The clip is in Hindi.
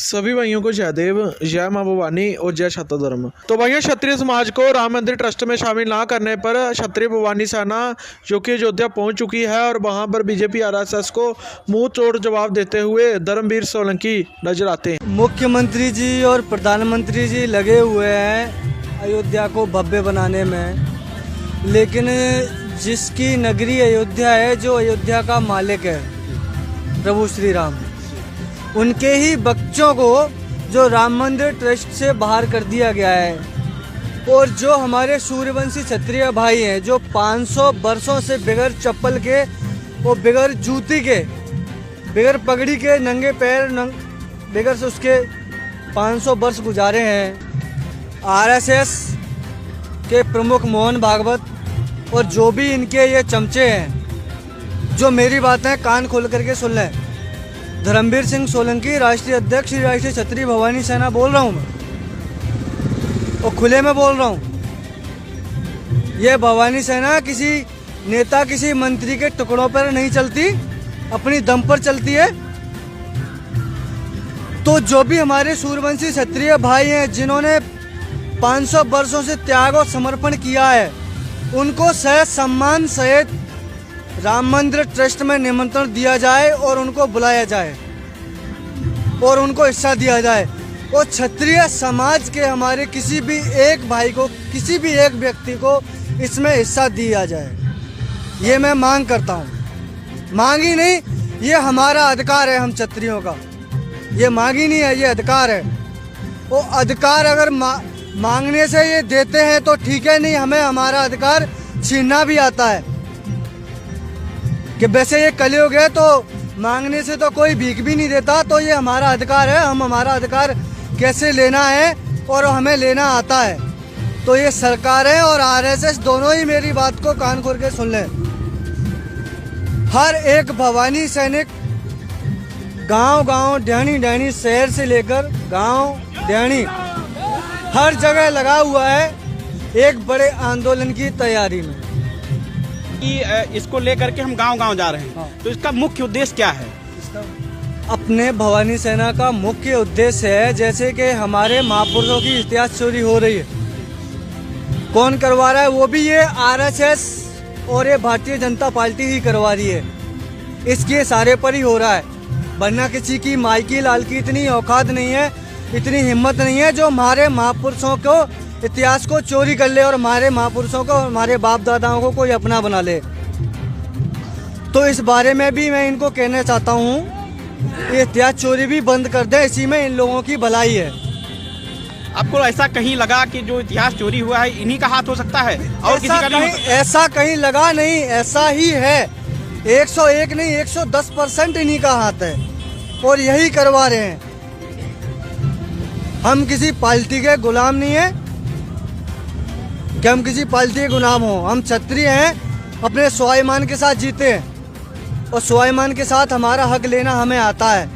सभी भाइयों को जय देव, जय मां भवानी और जय क्षत्रिय धर्म। तो भाइयों, क्षत्रिय समाज को राम मंदिर ट्रस्ट में शामिल ना करने पर क्षत्रिय भवानी सेना जो कि अयोध्या पहुंच चुकी है और वहां पर बीजेपी आरएसएस को मुंह तोड़ जवाब देते हुए धर्मवीर सोलंकी नजर आते हैं। मुख्यमंत्री जी और प्रधानमंत्री जी लगे हुए हैं अयोध्या को भव्य बनाने में, लेकिन जिसकी नगरी अयोध्या है, जो अयोध्या का मालिक है प्रभु श्री राम, उनके ही बच्चों को जो राम मंदिर ट्रस्ट से बाहर कर दिया गया है। और जो हमारे सूर्यवंशी क्षत्रिय भाई हैं, जो 500 वर्षों से बगैर चप्पल के और बगैर जूती के, बगैर पगड़ी के, नंगे पैर बगैर से उसके 500 वर्ष गुजारे हैं। आरएसएस के प्रमुख मोहन भागवत और जो भी इनके ये चमचे हैं, जो मेरी बातें कान खोल करके सुन लें। धर्मवीर सिंह सोलंकी, राष्ट्रीय अध्यक्ष श्री राष्ट्रीय क्षत्रिय भवानी सेना बोल रहा हूँ मैं, और खुले में बोल रहा हूँ। ये भवानी सेना किसी नेता, किसी मंत्री के टुकड़ों पर नहीं चलती, अपनी दम पर चलती है। तो जो भी हमारे सूर्यवंशी क्षत्रिय भाई हैं, जिन्होंने 500 वर्षों से त्याग और समर्पण किया है, उनको सह सम्मान सहित राम मंदिर ट्रस्ट में निमंत्रण दिया जाए और उनको बुलाया जाए और उनको हिस्सा दिया जाए। और क्षत्रिय समाज के हमारे किसी भी एक भाई को, किसी भी एक व्यक्ति को इसमें हिस्सा दिया जाए, ये मैं मांग करता हूँ। मांग ही नहीं, ये हमारा अधिकार है, हम क्षत्रियों का। ये मांग ही नहीं है, ये अधिकार है। वो अधिकार अगर मांगने से ये देते हैं तो ठीक है, नहीं हमें हमारा अधिकार छीनना भी आता है। कि वैसे ये कलयुग है, तो मांगने से तो कोई भीख भी नहीं देता, तो ये हमारा अधिकार है। हम हमारा अधिकार कैसे लेना है और हमें लेना आता है। तो ये सरकार है और आरएसएस दोनों ही मेरी बात को कान खोल के सुन लें। हर एक भवानी सैनिक गांव-गांव, डैनी शहर से लेकर गांव, डैनी, हर जगह लगा हुआ है एक बड़े आंदोलन की तैयारी में। इसको लेकर के हम गांव-गांव जा रहे हैं। हाँ। तो इसका मुख्य उद्देश्य क्या है? अपने भवानी सेना का मुख्य उद्देश्य है, जैसे कि हमारे महापुरुषों की इतिहास चोरी हो रही है, कौन करवा रहा है? वो भी ये आरएसएस और ये भारतीय जनता पार्टी ही करवा रही है। इसके सारे पर ही हो रहा है, वरना किसी की माई की लाल की इतनी औकात नहीं है, इतनी हिम्मत नहीं है जो हमारे महापुरुषों को, इतिहास को चोरी कर ले और हमारे महापुरुषों को, हमारे बाप दादाओं को कोई अपना बना ले। तो इस बारे में भी मैं इनको कहना चाहता हूँ, ये इतिहास चोरी भी बंद कर दे, इसी में इन लोगों की भलाई है। आपको ऐसा कहीं लगा कि जो इतिहास चोरी हुआ है इन्हीं का हाथ हो सकता है और किसी का नहीं? ऐसा कहीं लगा नहीं, ऐसा ही है। 101 नहीं, 110% इन्हीं का हाथ है और यही करवा रहे हैं। हम किसी पार्टी के गुलाम नहीं है कि हम किसी पार्टी के गुलाम हो। हम क्षत्रिय हैं, अपने स्वाभिमान के साथ जीते हैं और स्वाभिमान के साथ हमारा हक लेना हमें आता है।